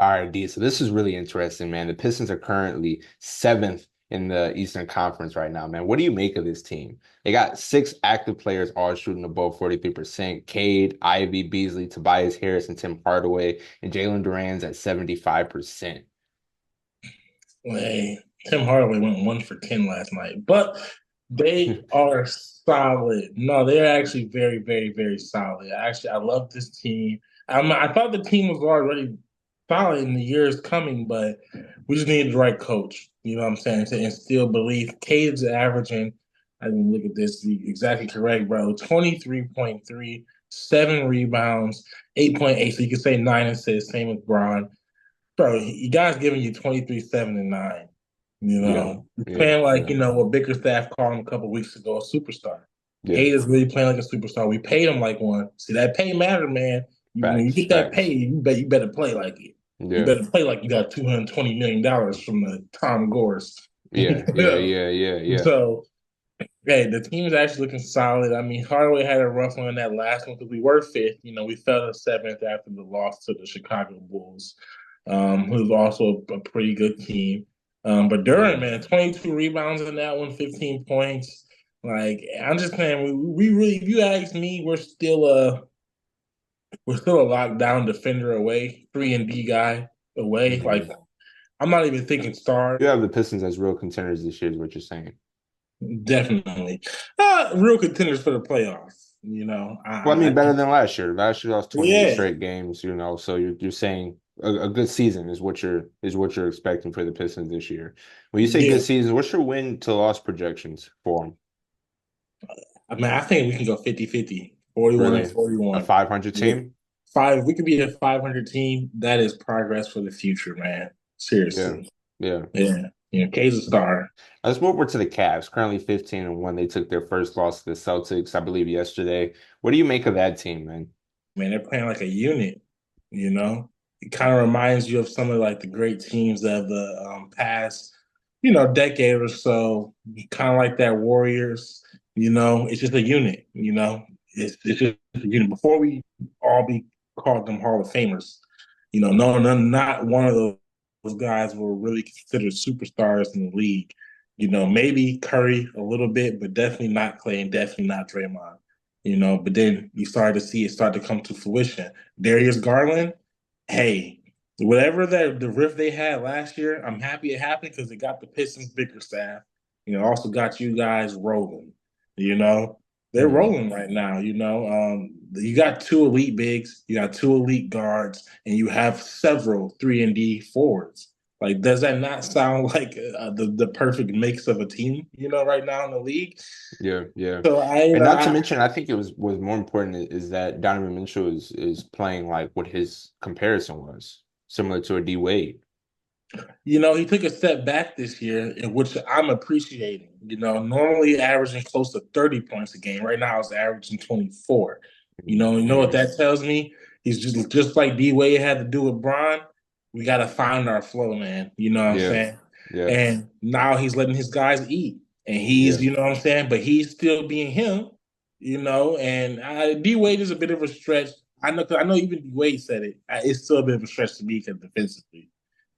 All right, D. So this is really interesting, man. The Pistons are currently seventh in the Eastern Conference right now, man. What do you make of this team? They got six active players all shooting above 43%. Cade, Ivy, Beasley, Tobias Harris, and Tim Hardaway, and Jalen Duran's at 75%. Hey, Tim Hardaway went 1 for 10 last night, but they are solid. No, they're actually very, very, very solid. I love this team. I thought the team was already solid in the years coming, but we just needed the right coach. You know what I'm saying? To instill belief. Cade's averaging, I didn't look at this, exactly correct, bro. 23.3, 7 rebounds, 8.8. So you could say 9 assists, same with Braun. Bro, you guys giving you 23, 7, and 9. You Yeah, know, he's yeah, playing like, yeah, what Bickerstaff called him a couple weeks ago, a superstar. yeah. Cade is really playing like a superstar. We paid him like one. See, that pay matter, man. When you Facts, get that pay, facts. you better play like it. You Yeah, better play like you got $220 million from the Tom Gores. yeah, yeah, yeah, yeah, yeah. So, hey, the team is actually looking solid. I mean, Hardaway had a rough one in that last one because we were fifth. We fell to seventh after the loss to the Chicago Bulls, who's also a pretty good team. But Durant, Mhm. man, 22 rebounds in that one, 15 points. Like, I'm just saying, we really, if you ask me, we're still a lockdown defender away, 3-and-D guy away. Like, Mhm. I'm not even thinking star. You have the Pistons as real contenders this year, is what you're saying. Definitely. Real contenders for the playoffs. Well, I I mean, better think, than last year. Last year lost 28 yeah, straight games, so you're saying a good season is what you're expecting for the Pistons this year. When you say yeah. good season, what's your win to loss projections for them? I mean, I think we can go 50-50, 41 and Really? A 41. 500 Yeah. team? We could be a 500 team. That is progress for the future, man. Yeah. Seriously. Yeah. Yeah. K's a star. Let's move over to the Cavs. Currently 15-1. They took their first loss to the Celtics, I believe, yesterday. What do you make of that team, man? Man, they're playing like a unit, you know? It kind of reminds you of some of like the great teams of the past, decade or so. Kind of like that Warriors, it's just a unit. It's just a unit. Before we all be called them Hall of Famers, no, not one of those guys were really considered superstars in the league. Maybe Curry a little bit, but definitely not Clay and definitely not Draymond. But then you started to see it start to come to fruition. Darius Garland, hey, whatever the rift they had last year, I'm happy it happened because it got the Pistons bigger staff. Also got you guys rolling. You know, they're Mhm. rolling right now. You got two elite bigs, you got two elite guards, and you have several 3-and-D forwards. Like, does that not sound like the perfect mix of a team? Right now in the league. Yeah, yeah. So And not to mention, I think it was more important is that Donovan Mitchell is playing like what his comparison was, similar to a D Wade. He took a step back this year, which I'm appreciating. Normally averaging close to 30 points a game. Right now, it's averaging 24. You know what Hmm. that tells me? He's just like D Wade had to do with Bron. We got to find our flow, man. You know what I'm Yeah, saying? yeah, And now he's letting his guys eat, and yeah. you know what I'm saying? But he's still being him. And D Wade is a bit of a stretch. I know even D Wade said it. It's still a bit of a stretch to me because defensively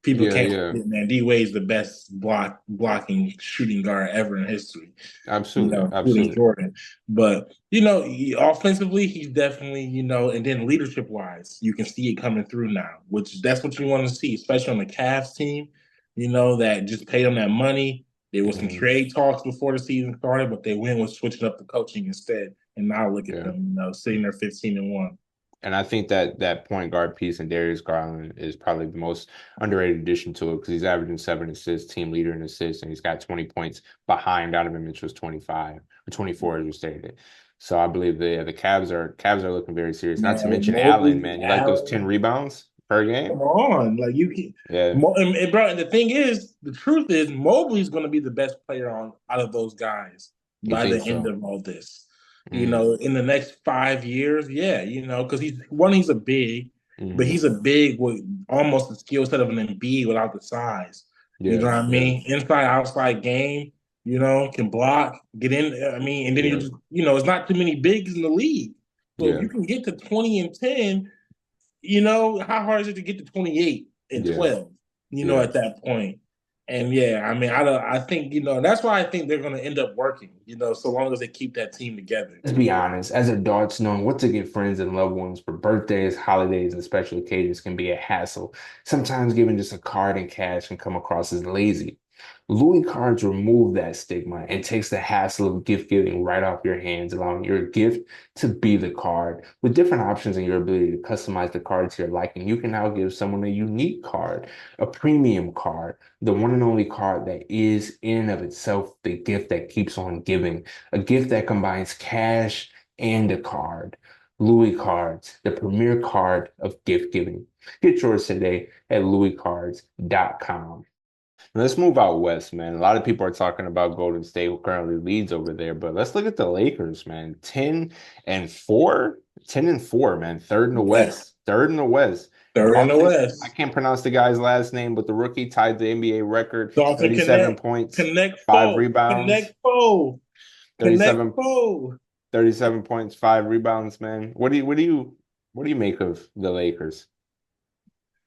people Yeah, can't yeah. forget, man. D Wade's the best blocking shooting guard ever in history. Absolutely, Including absolutely. Jordan. But offensively, he's definitely and then leadership wise, you can see it coming through now, which that's what you want to see, especially on the Cavs team. That just paid them that money. There was some Hmm. trade talks before the season started, but they went with switching up the coaching instead. And now look at Yeah. them, sitting there 15-1. And I think that point guard piece in Darius Garland is probably the most underrated addition to it because he's averaging 7 assists, team leader in assists, and he's got 20 points behind Donovan Mitchell's 25 or 24 as you stated. So I believe the Cavs are looking very serious. Not to Man, with mention Allen, Mobley, man. You like those 10 Allen, rebounds per come game? on, like you can, Yeah, bro. And the thing is, the truth is, Mobley's going to be the best player on out of those guys you by think the end so? of all this. Mm, In the next 5 years, yeah, because he's a big, but hmm. he's a big with almost the skill set of an Embiid without the size. You Yeah, know what I yeah, mean? Inside, outside game. Can block, get in. I mean, and then you yeah, just, it's not too many bigs in the league. So if yeah, you can get to 20 and 10, how hard is it to get to 28? and Yeah. 12, Yeah. at that point. And yeah, I mean, I think, that's why I think they're going to end up working, so long as they keep that team together. Let's be honest, as adults, knowing what to get friends and loved ones for birthdays, holidays, and special occasions can be a hassle. Sometimes giving just a card and cash can come across as lazy. Louis cards remove that stigma and takes the hassle of gift giving right off your hands, allowing your gift to be the card. With different options and your ability to customize the card to your liking, you can now give someone a unique card, a premium card, the one and only card that is in and of itself the gift that keeps on giving, a gift that combines cash and a card. Louis Cards, the premier card of gift giving. Get yours today at LewieCards.com. Let's move out west, man. A lot of people are talking about Golden State, who currently leads over there, but let's look at the Lakers, man. 10-4, 10-4, man. Third in the Yeah. West. Third in the West. Third in the Dalton, I West. can't pronounce the guy's last name, but the rookie tied the NBA record, Dalton 37 Connect. points, Connect five foe. rebounds, Connect foe. Connect 37, foe. 37 points, five rebounds, man. What do you make of the Lakers?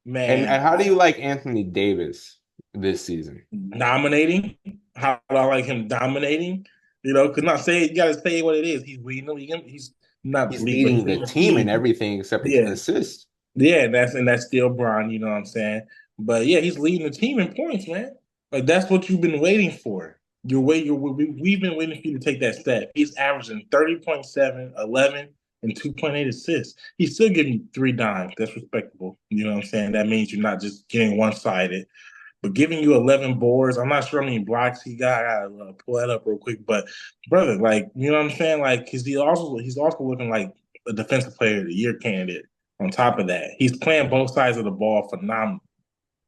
And Man, how do you like Anthony Davis this season? dominating. How do I like him dominating? Because not say you gotta say what it is. He's leading. He's not He's leading, but he's leading the leading the team in team. everything except Yeah, assists. yeah, and that's still Bron. You know what I'm saying? But yeah, he's leading the team in points, man. Like that's what you've been waiting for. We've been waiting for you to take that step. He's averaging 30.7, 11, and 2.8 assists. He's still giving 3 dimes. That's respectable. You know what I'm saying? That means you're not just getting one sided. But giving you 11 boards, I'm not sure how many blocks he got. I gotta pull that up real quick. But brother, like, you know what I'm saying? Like, because he's also looking like a defensive player of the year candidate. On top of that, he's playing both sides of the ball phenomenal.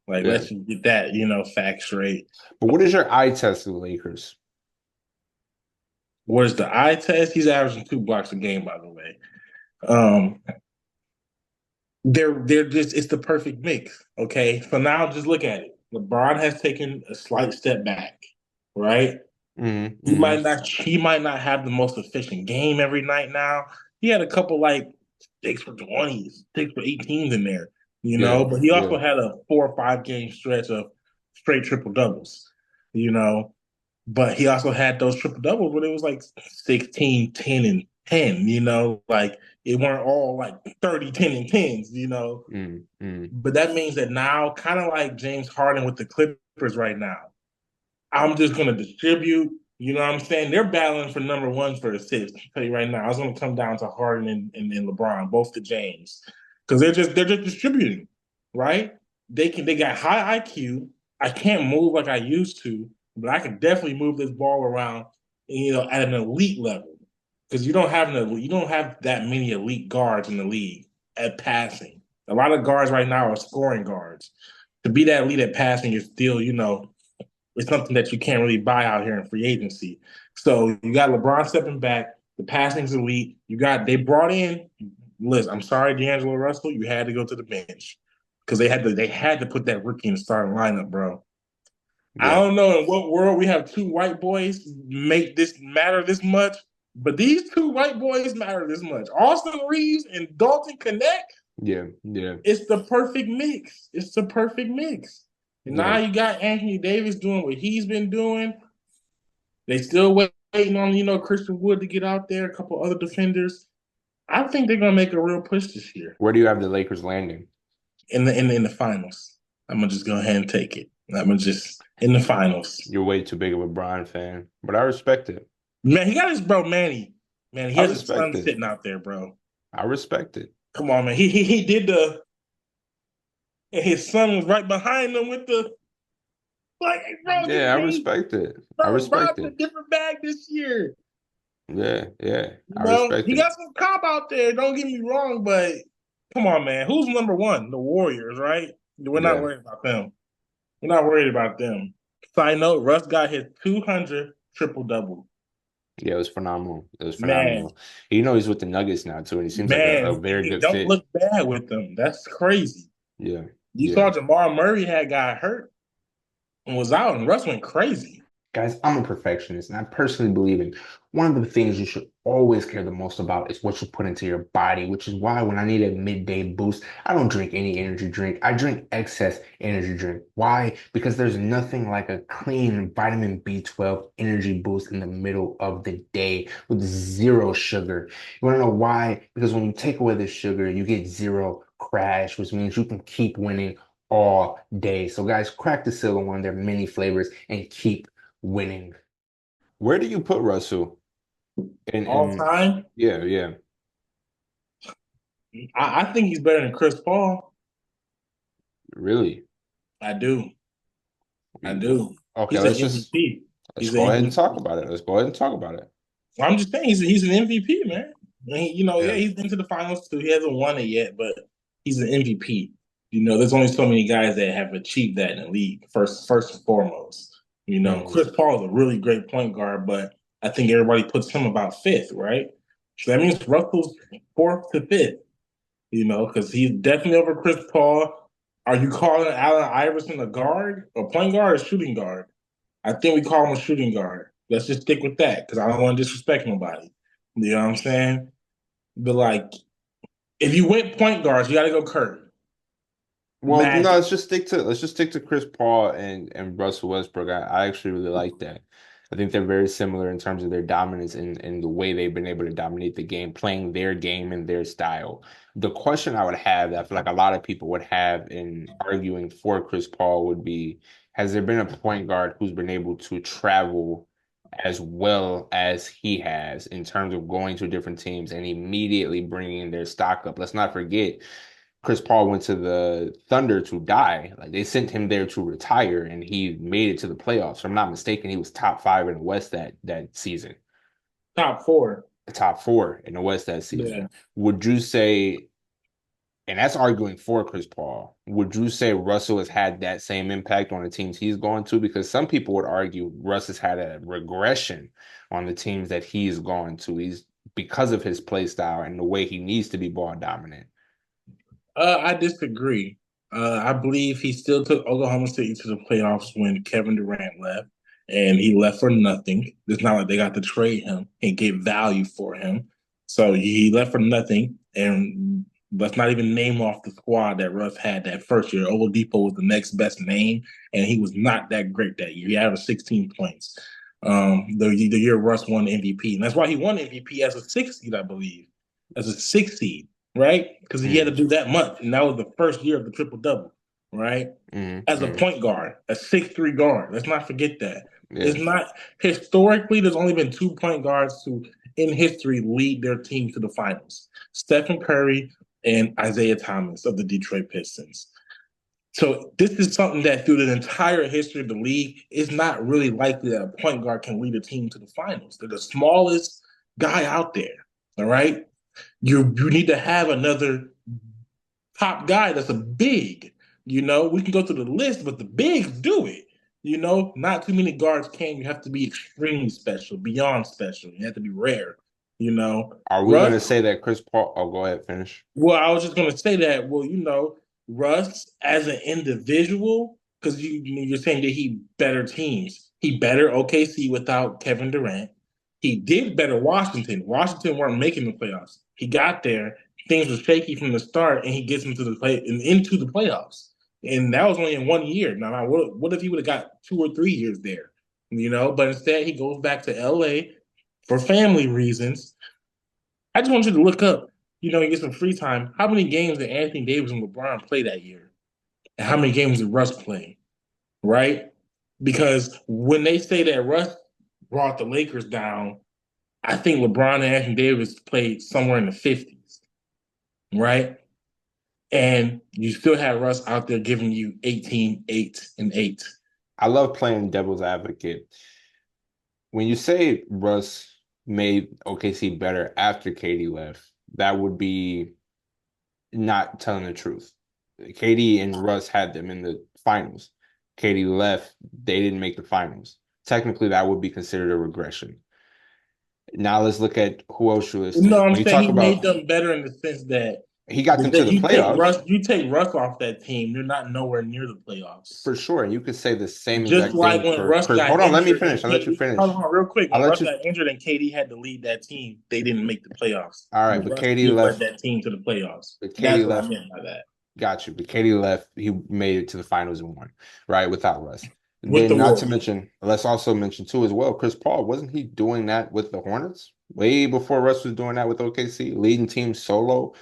Like, Yeah. let's just get that, fact straight. But what is your eye test of the Lakers? What is the eye test? He's averaging 2 blocks a game, by the way. Um, they're just it's the perfect mix. Okay, so now just look at it. LeBron has taken a slight step back, right? Mm-hmm, He might not have the most efficient game every night now. He had a couple like 6 for 20s, 6 for 18s in there, yeah, but he yeah, also had a 4 or 5 game stretch of straight triple doubles, you know. But he also had those triple doubles where it was like 16, 10, and 10, like it weren't all like 30, 10, and 10s. mm. But that means that now, kind of like James Harden with the Clippers right now, I'm just going to distribute. You know what I'm saying? They're battling for number one for assists. I'll tell you right now, it's going to come down to Harden and LeBron, both the James, because they're just distributing, right? They got high IQ. I can't move like I used to, but I can definitely move this ball around, at an elite level. Because you don't have that many elite guards in the league at passing. A lot of guards right now are scoring guards. To be that elite at passing, you're still, it's something that you can't really buy out here in free agency. So you got LeBron stepping back. The passing's elite. They brought in. Listen, I'm sorry, D'Angelo Russell. You had to go to the bench because they had to put that rookie in the starting lineup, bro. I Yeah. don't know in what world we have 2 white boys make this matter this much, but these 2 white boys matter this much. Austin Reeves and Dalton Connect. Yeah, yeah, It's the perfect mix. It's the perfect mix. And yeah. now you got Anthony Davis doing what he's been doing. They still waiting on, Christian Wood to get out there, a couple other defenders. I think they're gonna make a real push this year Where do you have the Lakers landing? in the finals. I'm gonna just go ahead and take it. I'm gonna just in the finals. You're way too big of a Bron fan, but I respect it. Man, he got his bro Manny. Man, he I has his respect son it. sitting out there, bro. I respect it. Come on, man. He did and his son was right behind him with the like, hey, bro, Yeah, I this respect it. I bro, respect Bron's a it. different bag this year. Yeah, yeah, I respect He it. got some cop out there. Don't get me wrong, but come on, man. Who's number one? The Warriors, right? We're not Yeah, worried about them. We're not worried about them. Side note: Russ got his 200 triple double. yeah, it was phenomenal. It was Man, phenomenal. He's with the Nuggets now too, and he seems like a man, and very he good don't fit. look bad with them. That's crazy. Yeah, You yeah. saw Jamal Murray had got hurt and was out, and Russ went crazy. Guys, I'm a perfectionist, and I personally believe in one of the things you should always care the most about is what you put into your body, which is why when I need a midday boost, I don't drink any energy drink. I drink excess energy drink. Why? Because there's nothing like a clean vitamin B12 energy boost in the middle of the day with zero sugar. You want to know why? Because when you take away the sugar, you get zero crash, which means you can keep winning all day. So guys, crack the seal on one of their many flavors and keep winning. Where do you put Russell? All And time, yeah, yeah, I think he's better than Chris Paul. really. I do. I You- do. Okay, He's an MVP. let's He's an go ahead and talk MVP. about it. Let's go ahead and talk about it. I'm just saying he's an MVP, man. Yeah, Yeah. he's been to the finals too. He hasn't won it yet, but he's an MVP. There's only so many guys that have achieved that in the league. First and foremost. Mm. Chris Paul is a really great point guard, but I think everybody puts him about fifth, right? So that means Russell's fourth to fifth. Because he's definitely over Chris Paul. Are you calling Allen Iverson a guard, a point guard, or shooting guard? I think we call him a shooting guard. Let's just stick with that because I don't want to disrespect nobody. You know what I'm saying? But like, if you went point guards, you got to go Curry, Well, no, Magic. let's just stick to Chris Paul and Russell Westbrook. I actually really like that. I think they're very similar in terms of their dominance and the way they've been able to dominate the game, playing their game and their style. The question I would have that I feel like a lot of people would have in arguing for Chris Paul would be, has there been a point guard who's been able to travel as well as he has in terms of going to different teams and immediately bringing their stock up? Let's not forget Chris Paul went to the Thunder to die. Like they sent him there to retire, and he made it to the playoffs. If I'm not mistaken, he was top five in the West that season, Top four. top four in the West that season. Yeah. Would you say, and that's arguing for Chris Paul, would you say Russell has had that same impact on the teams he's going to? Because some people would argue Russ has had a regression on the teams that he's gone to. He's because of his play style and the way he needs to be ball dominant. I disagree. I believe he still took Oklahoma City to the playoffs when Kevin Durant left, and he left for nothing. It's not like they got to trade him and get value for him. So he left for nothing. And let's not even name off the squad that Russ had that first year. Oladipo was the next best name, and he was not that great that year. He averaged 16 points. The year Russ won MVP, and that's why he won MVP as a six seed, I believe, as a six seed, right? Because he had to Mm, do that much, and that was the first year of the triple double, right? mm, As a mm. point guard, a 6'3" guard. Let's not forget that. It's Yeah. not historically. There's only been two point guards who, in history, lead their team to the finals: Stephen Curry and Isaiah Thomas of the Detroit Pistons. So this is something that through the entire history of the league is not really likely that a point guard can lead a team to the finals. They're the smallest guy out there. All right. You need to have another top guy that's a big. We can go through the list, but the bigs do it. Not too many guards can. You have to be extremely special, beyond special. You have to be rare. You know, Are we going to Russ. say that Chris Paul? Oh, go ahead, finish. Well, I was just gonna say that. Well, Russ as an individual, because you're saying that he better teams. He better OKC without Kevin Durant. He did better Washington. Washington weren't making the playoffs. He got there. Things were shaky from the start, and he gets into the playoffs. And that was only in 1 year. Now, what if he would have got 2 or 3 years there? But instead he goes back to LA for family reasons. I just want you to look up, you get some free time. How many games did Anthony Davis and LeBron play that year? And how many games did Russ play? Right? Because when they say that Russ brought the Lakers down, I think LeBron and Anthony Davis played somewhere in the 50s, right? And you still have Russ out there giving you 18, 8, and 8. I love playing devil's advocate. When you say Russ made OKC better after Katie left, that would be not telling the truth. Katie and Russ had them in the finals. Katie left, they didn't make the finals. Technically, that would be considered a regression. Now let's look at who else you're listing. No, I'm When you saying talk he made about, them better in the sense that He got them to the playoffs You take Russ off that team, they're not nowhere near the playoffs. for sure. And you could say the same Just exact like thing when for Russ Chris. got Hold on, let me injured and finish. I'll let you KD, hold finish. on real quick. I'll When let Russ you. got injured and KD had to lead that team, they didn't make the playoffs. All right, But but Russ KD still led left. that team to the playoffs. But KD That's what I left. meant by that. Got you. But KD left. He made it to the finals and won, right? Without Russ. And With the then, not to Warriors. mention, let's also mention too as well, Chris Paul. Wasn't he doing that with the Hornets way before Russ was doing that with OKC, leading teams solo?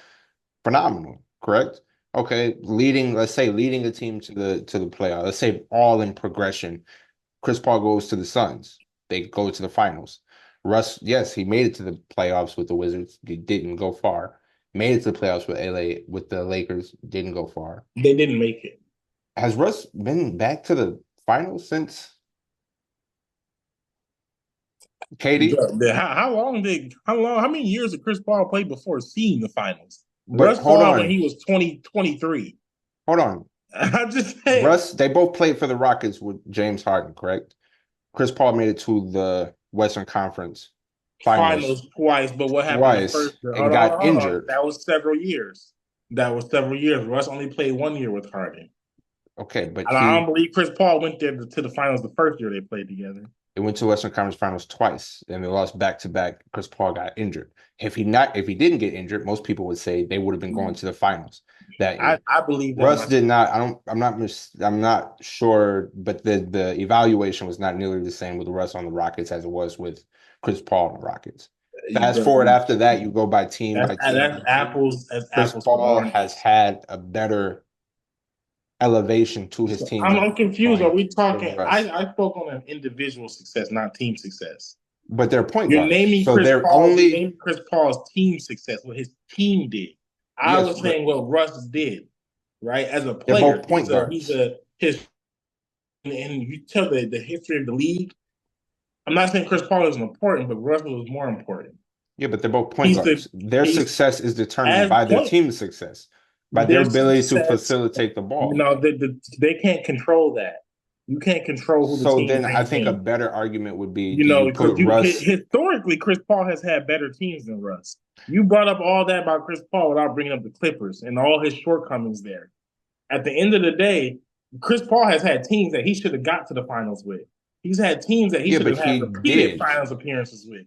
Phenomenal, correct? Okay, leading. Let's say leading a team to the playoff. Let's say all in progression. Chris Paul goes to the Suns. They go to the finals. Russ, yes, he made it to the playoffs with the Wizards. He didn't go far. Made it to the playoffs with LA with the Lakers. Didn't go far. They didn't make it. Has Russ been back to the finals since KD? How many years did Chris Paul play before seeing the finals? But Russ hold saw it when on, he was 23. hold on. I'm just saying. Russ, they both played for the Rockets with James Harden, correct? Chris Paul made it to the Western Conference Finals Finals twice, but what happened the twice first year? and got Hold on. injured. That was several years. That was several years. Russ only played 1 year with Harden. Okay, but And I don't believe Chris Paul went there to the finals the first year they played together. they went to Western Conference Finals twice, and they lost back to back. Chris Paul got injured. If he didn't get injured, most people would say they would have been going to the finals that year. I believe that Russ myself. did not. I don't. I'm not sure, but the evaluation was not nearly the same with Russ on the Rockets as it was with Chris Paul on the Rockets. Fast forward after that, you go by team by team by That's team. That's Chris apples with Paul has oranges. had a better elevation to his So team I'm confused. Are we than talking? Russ. I spoke on an individual success, not team success. But they're point guards, so they're You're only naming Chris Paul's team success, what his team did. I yes, was saying what Russ did, right? As a they're player, both point he's guards. a his and you tell the history of the league. I'm not saying Chris Paul isn't important, but Russell is more important. Yeah, but they're both point He's the guards. Their he's success is determined as by their point team's success, by their their ability to success. facilitate the You ball. know, they can't control that. You can't control who the So team's then I think a naming. better argument would be, You do you know, put because Russ? historically, Chris Paul has had better teams than Russ. You brought up all that about Chris Paul without bringing up the Clippers and all his shortcomings there. At the end of the day, Chris Paul has had teams that he should have got to the finals with. He's had teams that he Yeah, should but have had he repeated did. finals appearances with.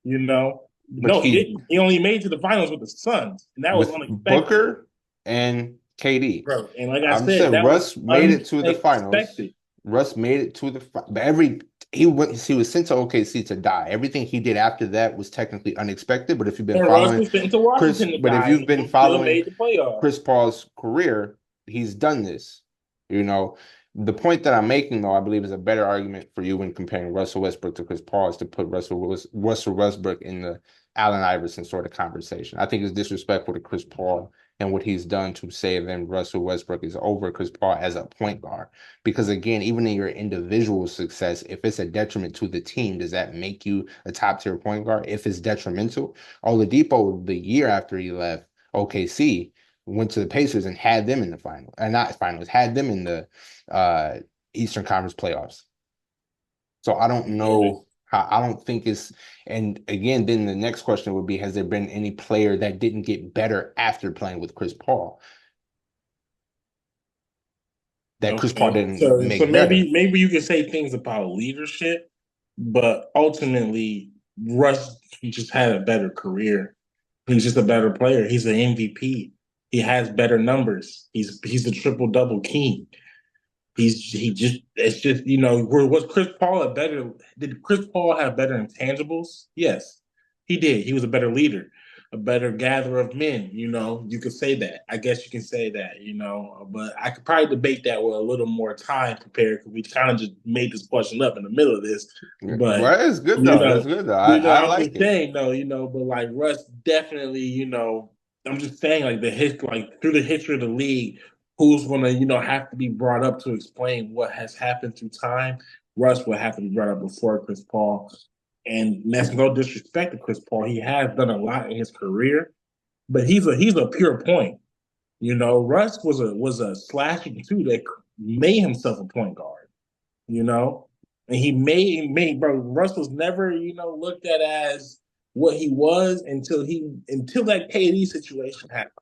You know, But no, he he didn't. He only made it to the finals with the Suns, and that was with unexpected, Booker and KD. bro. And like I I'm said, saying that was Russ made it to the finals. unexpected. Russ made it to the every he was sent to OKC to die. Everything he did after that was technically unexpected. But if you've been And Russ following was sent to Washington to But if die, you've and been he still following made the playoffs. Chris Paul's career, he's done this. You know, the point that I'm making, though, I believe is a better argument for you when comparing Russell Westbrook to Chris Paul is to put Russell Westbrook in the Allen Iverson sort of conversation. I think it's disrespectful to Chris Paul and what he's done to say then Russell Westbrook is over Chris Paul as a point guard. Because again, even in your individual success, if it's a detriment to the team, does that make you a top tier point guard? If it's detrimental, Oladipo, the year after he left OKC, went to the Pacers and had them in the final, and not finals, had them in the uh, Eastern Conference playoffs. So I don't know how, I don't think it's, and again, then the next question would be, has there been any player that didn't get better after playing with Chris Paul? That Chris Paul Okay, didn't so make better? maybe you can say things about leadership, but ultimately Russ just had a better career. He's just a better player. He's an MVP. He has better numbers. He's a triple double king. He just it's just was Chris Paul a better? Did Chris Paul have better intangibles? Yes, he did. He was a better leader, a better gatherer of men. You could say that. I guess you can say that. But I could probably debate that with a little more time prepared because we kind of just made this question up in the middle of this. But Well, it's good you though. know, That's good though. I I'm like just it. saying though. But like Russ definitely. I'm just saying like like through the history of the league who's going to, have to be brought up to explain what has happened through time. Russ will have to be brought up before Chris Paul. And that's no disrespect to Chris Paul. He has done a lot in his career, but he's a pure point. Russ was a slashing too that made himself a point guard. You know, and he made bro. Russ was never looked at as what he was until that KD situation happened.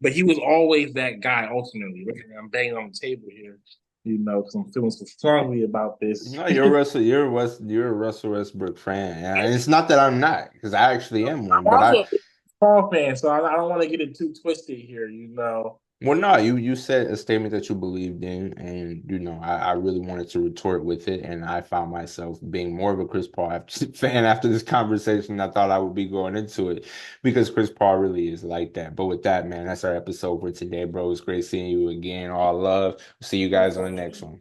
but he was always that guy. Ultimately, look at me, I'm banging on the table here, because I'm feeling so strongly about this. No, you're a Russell Westbrook fan. And it's not that I'm not, because I actually am one, I'm but also a Paul fan, so I don't want to get it too twisted here. well, no, you said a statement that you believed in, and I really wanted to retort with it, and I found myself being more of a Chris Paul fan after this conversation. I thought I would be going into it because Chris Paul really is like that. But with that, man, that's our episode for today, bro. It's great seeing you again. All love. See you guys on the next one.